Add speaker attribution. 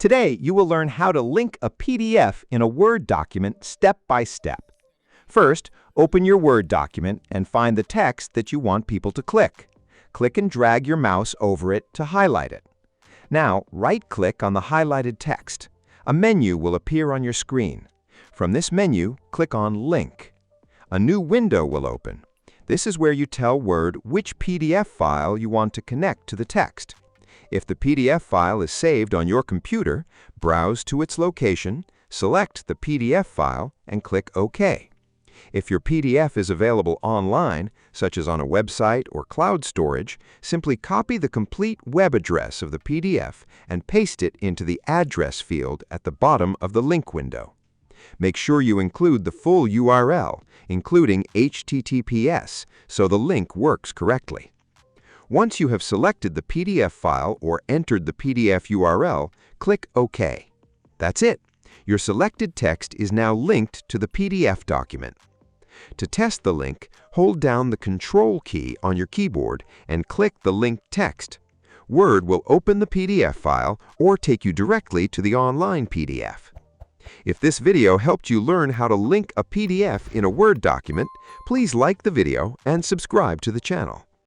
Speaker 1: Today, you will learn how to link a PDF in a Word document step by step. First, open your Word document and find the text that you want people to click. Click and drag your mouse over it to highlight it. Now, right-click on the highlighted text. A menu will appear on your screen. From this menu, click on Link. A new window will open. This is where you tell Word which PDF file you want to connect to the text. If the PDF file is saved on your computer, browse to its location, select the PDF file, and click OK. If your PDF is available online, such as on a website or cloud storage, simply copy the complete web address of the PDF and paste it into the address field at the bottom of the link window. Make sure you include the full URL, including HTTPS, so the link works correctly. Once you have selected the PDF file or entered the PDF URL, click OK. That's it. Your selected text is now linked to the PDF document. To test the link, hold down the Control key on your keyboard and click the linked text. Word will open the PDF file or take you directly to the online PDF. If this video helped you learn how to link a PDF in a Word document, please like the video and subscribe to the channel.